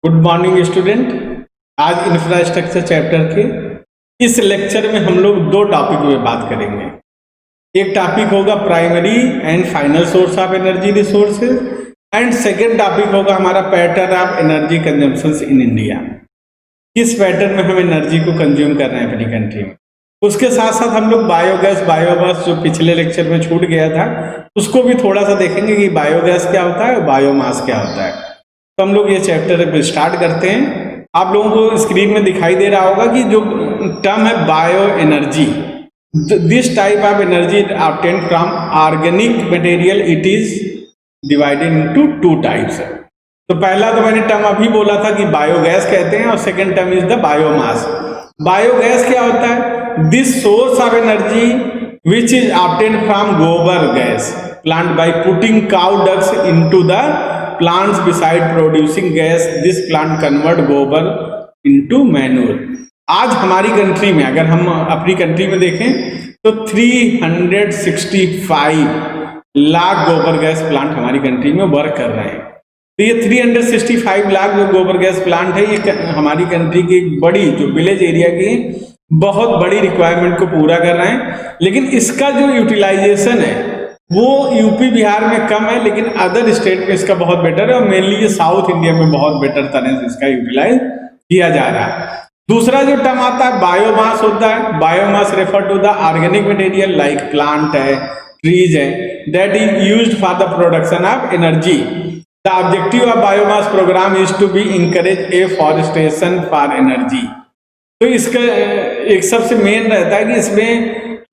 Good morning student. आज infrastructure chapter के इस लेक्चर में हम लोग दो टॉपिक में बात करेंगे। एक टॉपिक होगा primary and final source of energy resources and second topic होगा हमारा pattern of energy consumption in India. किस पैटर्न में हम एनर्जी को कंज्यूम कर रहे हैं अपनी कंट्री में। उसके साथ साथ हम लोग बायोगैस बायोमास जो पिछले लेक्चर में छूट गया था उसको भी थोड़ा सा देखेंगे कि बायोगैस क्या होता है और बायोमास क्या होता है। तो हम लोग ये चैप्टर स्टार्ट करते हैं। आप लोगों को स्क्रीन में दिखाई दे रहा होगा कि जो टर्म है bio energy, this type of energy obtained from organic material, it is divided into two types. तो पहला तो मैंने टर्म अभी बोला था कि बायोगैस कहते हैं और second term is the biomass. Biogas क्या होता है? This source of energy which is obtained from गोबर gas plant by putting cow dungs into the plants beside producing gas, this plant convert गोबर into manure। आज हमारी country में अगर हम अपनी कंट्री में देखें तो 365 लाख गोबर गैस प्लांट हमारी कंट्री में वर्क कर रहे हैं। तो ये 365 लाख जो गोबर गैस प्लांट है ये हमारी कंट्री की एक बड़ी जो विलेज एरिया की बहुत बड़ी रिक्वायरमेंट को पूरा कर रहे हैं। लेकिन इसका जो यूटिलाइजेशन है वो यूपी बिहार में कम है, लेकिन अदर स्टेट में इसका बहुत बेटर है और मेनली ये साउथ इंडिया में बहुत बेटर तरह से इसका यूटिलाइज किया जा रहा है। दूसरा जो टर्म आता है बायोमास होता है। Biomass refer to the organic material like plant है, ट्रीज है, that is used for the production of energy. The objective of biomass program is to be encourage afforestation for energy. तो इसका एक सबसे मेन रहता है कि इसमें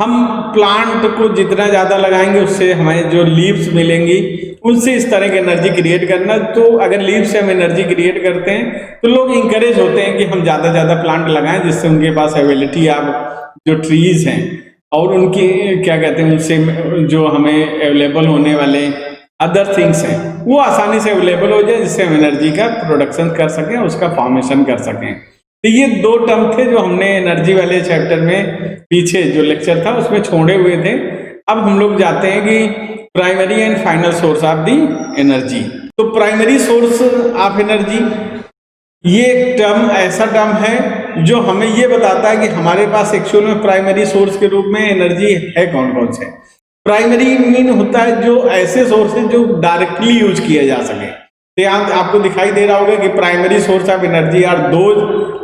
हम प्लांट को जितना ज़्यादा लगाएंगे उससे हमें जो लीव्स मिलेंगी उनसे इस तरह की एनर्जी क्रिएट करना। तो अगर लीव्स से हम एनर्जी क्रिएट करते हैं तो लोग इंकरेज होते हैं कि हम ज़्यादा ज़्यादा प्लांट लगाएं जिससे उनके पास अवेलेबिलिटी ऑफ जो ट्रीज हैं और उनकी क्या कहते हैं उनसे जो हमें अवेलेबल होने वाले अदर थिंग्स हैं वो आसानी से अवेलेबल हो जाए, जिससे हम एनर्जी का प्रोडक्शन कर सकें, उसका फॉर्मेशन कर सकें। तो ये दो टर्म थे जो हमने एनर्जी वाले चैप्टर में पीछे जो लेक्चर था उसमें छोड़े हुए थे। अब हम लोग जाते हैं कि primary and final source of the energy. तो प्राइमरी सोर्स ऑफ एनर्जी ये एक टर्म ऐसा टर्म है जो हमें ये बताता है कि हमारे पास एक्चुअल में प्राइमरी सोर्स के रूप में एनर्जी है कौन कौन से। प्राइमरी मीन होता है जो ऐसे सोर्सेज जो डायरेक्टली यूज किए जा सके। तो यहाँ आपको दिखाई दे रहा होगा कि primary source of energy are those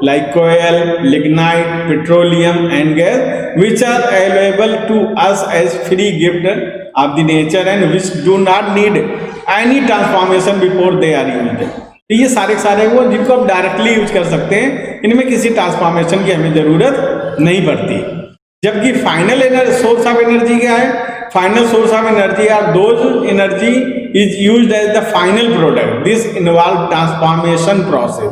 like coal, lignite, petroleum and gas which are available to us as free gift of the nature and which do not need any transformation before they are used। तो ये सारे वो जिनको आप directly use कर सकते हैं, इनमें किसी ट्रांसफॉर्मेशन की हमें जरूरत नहीं पड़ती। जबकि फाइनल सोर्स ऑफ एनर्जी क्या है? Final source of energy are those energy is used as the final product, this involve transformation process.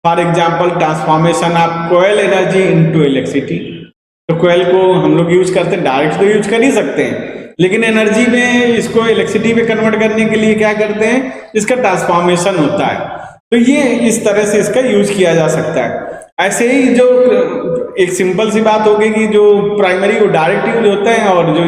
For example transformation of coal energy into electricity. तो कोयल को हम लोग यूज करते हैं, direct तो use कर ही सकते हैं, लेकिन एनर्जी में इसको इलेक्ट्रिसिटी में कन्वर्ट करने के लिए क्या करते हैं, इसका ट्रांसफॉर्मेशन होता है। तो ये इस तरह से इसका यूज किया जा सकता है। ऐसे ही जो एक सिंपल सी बात होगी कि जो प्राइमरी वो डायरेक्ट यूज होता है और जो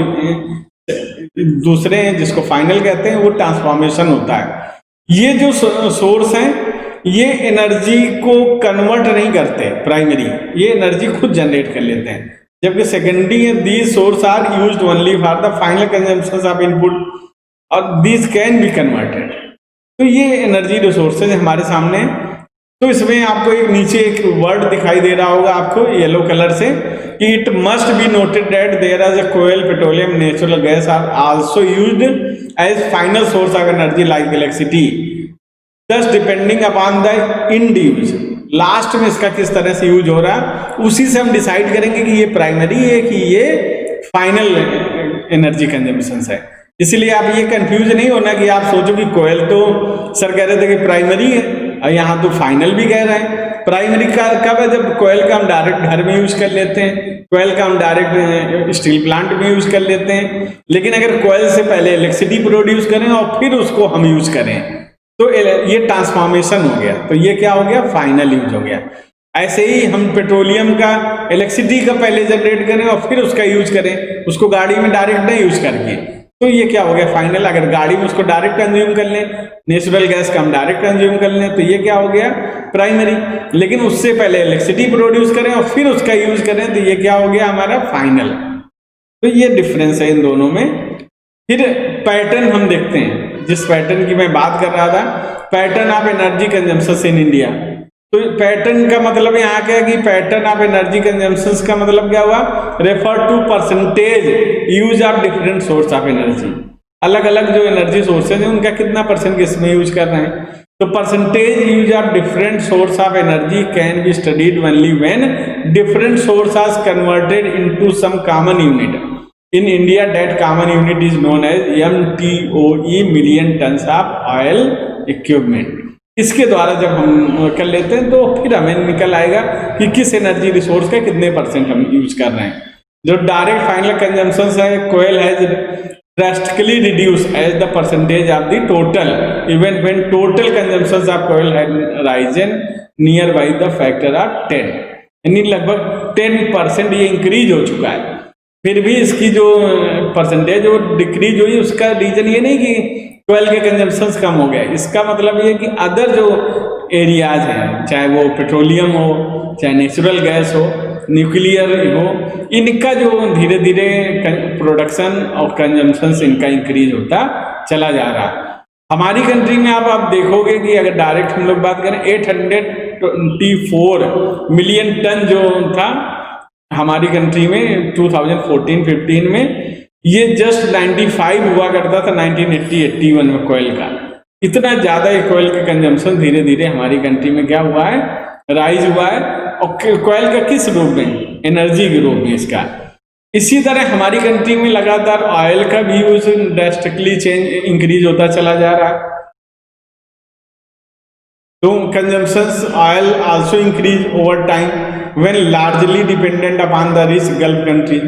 दूसरे हैं जिसको फाइनल कहते हैं वो ट्रांसफॉर्मेशन होता है। ये जो सोर्स हैं ये एनर्जी को कन्वर्ट नहीं करते प्राइमरी, ये एनर्जी खुद जनरेट कर लेते हैं। जबकि सेकेंडरी है these source are used only for the final consumption of input और दीज कैन बी कन्वर्टेड। तो ये एनर्जी रिसोर्सेज हमारे सामने। तो इसमें आपको एक नीचे एक वर्ड दिखाई दे रहा होगा आपको येलो कलर से कि it must be noted that there is a coal, petroleum, natural gas are also used as final source of energy like electricity, Thus depending upon the end use। Last में इसका किस तरह से use हो रहा है उसी से हम डिसाइड करेंगे कि ये प्राइमरी है कि ये फाइनल एनर्जी कंजम्पशन है। इसलिए आप ये कंफ्यूज नहीं होना कि आप सोचो कि कोयल तो सर कह रहे थे कि प्राइमरी है और यहाँ तो फाइनल भी कह रहे हैं। प्राइमरी का कब है? जब कोयल का हम डायरेक्ट घर में यूज कर लेते हैं, कोयल का हम डायरेक्ट स्टील प्लांट में यूज कर लेते हैं। लेकिन अगर कोयल से पहले इलेक्ट्रिसिटी प्रोड्यूस करें और फिर उसको हम यूज करें तो ये ट्रांसफॉर्मेशन हो गया। तो ये क्या हो गया? फाइनल यूज हो गया। ऐसे ही हम पेट्रोलियम का इलेक्ट्रिसिटी का पहले जनरेट करें और फिर उसका यूज करें, उसको गाड़ी में डायरेक्ट नहीं यूज करके, तो ये क्या हो गया फाइनल, अगर गाड़ी में उसको डायरेक्ट कंज्यूम कर लें, नेचुरल गैस का हम डायरेक्ट कंज्यूम कर लें, तो ये क्या हो गया प्राइमरी। लेकिन उससे पहले इलेक्ट्रिसिटी प्रोड्यूस करें और फिर उसका यूज करें, तो ये क्या हो गया हमारा फाइनल। तो ये डिफरेंस है इन दोनों में। फिर पैटर्न हम देखते हैं, जिस पैटर्न की मैं बात कर रहा था, pattern of energy consumption in India. तो पैटर्न का मतलब यहाँ क्या है कि पैटर्न ऑफ एनर्जी कंजम्पशन का मतलब क्या हुआ, refer to percentage use of different source of energy. अलग अलग जो एनर्जी सोर्सेज हैं उनका कितना परसेंट किसमें यूज कर रहे हैं। तो percentage use of different source of energy can be studied only when different source are converted into some common unit. In India, that common unit is known as MTOE, million tons of oil equivalent। इसके द्वारा जब हम कर लेते हैं तो फिर हमें निकल आएगा कि किस एनर्जी रिसोर्स का कितने परसेंट हम यूज कर रहे हैं। जो डायरेक्ट फाइनल कंजम्पशन है, कोयल has drastically reduced as the percentage of the total even when total consumption of coal had risen nearby the factor of 10, यानी लगभग 10% ये इंक्रीज हो चुका है। फिर भी इसकी जो परसेंटेज वो डिक्रीज हुई, उसका रीजन ये नहीं कि कोयल के कंजम्पशन कम हो गया, इसका मतलब ये कि अदर जो एरियाज हैं, चाहे वो पेट्रोलियम हो, चाहे नेचुरल गैस हो, न्यूक्लियर हो, इनका जो धीरे धीरे प्रोडक्शन और कंजम्पशन इनका इंक्रीज होता चला जा रहा है। हमारी कंट्री में आप देखोगे कि अगर डायरेक्ट हम लोग बात करें 824 मिलियन टन जो था हमारी कंट्री में 2014-15 में, ये जस्ट 95 हुआ करता था 1980-81 में कोयल का। इतना ज्यादा ये कोयल का कंजम्पशन धीरे धीरे हमारी कंट्री में क्या हुआ है, राइज हुआ है। और कोयल का किस रूप में, एनर्जी के रूप में इसका। इसी तरह हमारी कंट्री में लगातार ऑयल का भी यूज ड्रास्टिकली इंक्रीज होता चला जा रहा है। तो consumption oil also increase over time when largely dependent upon the rich gulf country.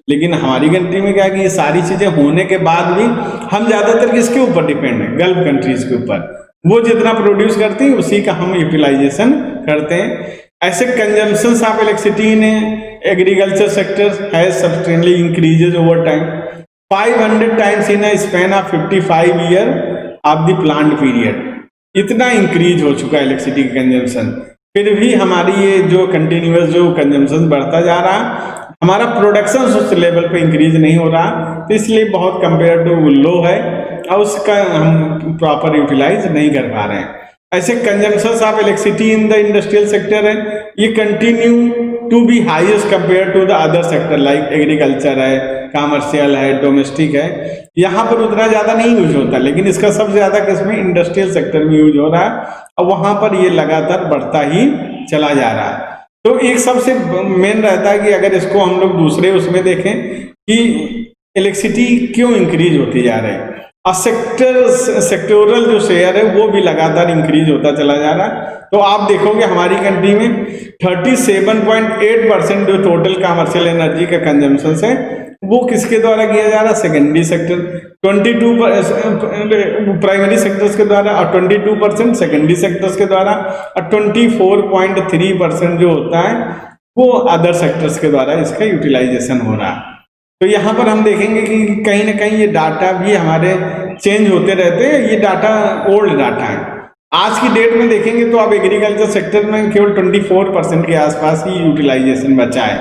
लेकिन हमारी कंट्री में क्या है कि ये सारी चीजें होने के बाद भी हम ज्यादातर किसके ऊपर डिपेंड है, गल्फ कंट्रीज के ऊपर। वो जितना प्रोड्यूस करती है उसी का हम यूटिलाइजेशन करते हैं। ऐसे consumption of electricity in agriculture sector has substantially increases over time 500 times in a span of 55 year of the plant period. इतना इंक्रीज हो चुका है इलेक्ट्रिसिटी का कंजम्पशन, फिर भी हमारी ये जो कंटिन्यूअस जो कंजम्पशन बढ़ता जा रहा, हमारा प्रोडक्शन उस लेवल पे इंक्रीज नहीं हो रहा, तो इसलिए बहुत कंपेयर टू लो है और उसका हम प्रॉपर यूटिलाइज नहीं कर पा रहे हैं। ऐसे consumption of electricity in the industrial sector है, ये continue to be highest compare to the other sector like agriculture है, कॉमर्शियल है, डोमेस्टिक है। यहाँ पर उतना ज्यादा नहीं यूज होता, लेकिन इसका सबसे ज्यादा किसमें, इंडस्ट्रियल सेक्टर में यूज हो रहा है और वहां पर ये लगातार बढ़ता ही चला जा रहा है। तो एक सबसे मेन रहता है कि अगर इसको हम लोग दूसरे उसमें देखें कि इलेक्ट्रिसिटी क्यों इंक्रीज होती जा रही है, और सेक्टोरल जो शेयर है वो भी लगातार इंक्रीज होता चला जा रहा है। तो आप देखोगे हमारी कंट्री में 37.8% जो टोटल कमर्शियल एनर्जी का कंजम्पशन है वो किसके द्वारा किया जा रहा है, सेकेंडरी सेक्टर। 22 प्राइमरी सेक्टर्स के द्वारा और 22% सेकेंडरी सेक्टर्स के द्वारा, और 24.3% जो होता है वो अदर सेक्टर्स के द्वारा इसका यूटिलाइजेशन हो रहा है। तो यहाँ पर हम देखेंगे कि कहीं ना कहीं ये डाटा भी हमारे चेंज होते रहते हैं, ये डाटा ओल्ड डाटा है। आज की डेट में देखेंगे तो अब एग्रीकल्चर सेक्टर में केवल 24% के आसपास ही यूटिलाइजेशन बचा है,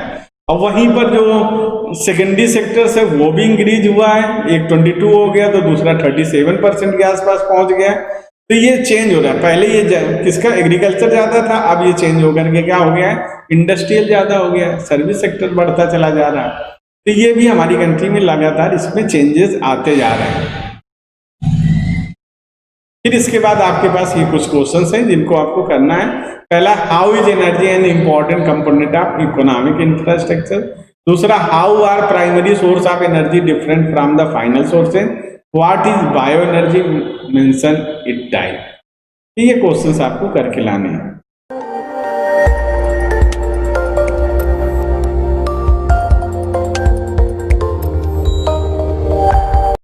और वहीं पर जो सेकेंडरी सेक्टर है वो भी इंक्रीज हुआ है, एक 22 हो गया तो दूसरा 37% के आसपास पहुंच गया। तो ये चेंज हो रहा है, पहले ये किसका एग्रीकल्चर ज्यादा था, अब ये चेंज होकर के क्या हो गया है, इंडस्ट्रियल ज्यादा हो गया, सर्विस सेक्टर बढ़ता चला जा रहा है। तो ये भी हमारी कंट्री में लगातार इसमें चेंजेस आते जा रहे हैं। फिर इसके बाद आपके पास ये कुछ क्वेश्चंस हैं जिनको आपको करना है। पहला, how is energy an important component of economic infrastructure. दूसरा, how are primary source of energy different from the final sources. What is bio energy, mention it type. ये क्वेश्चंस आपको करके लाने हैं।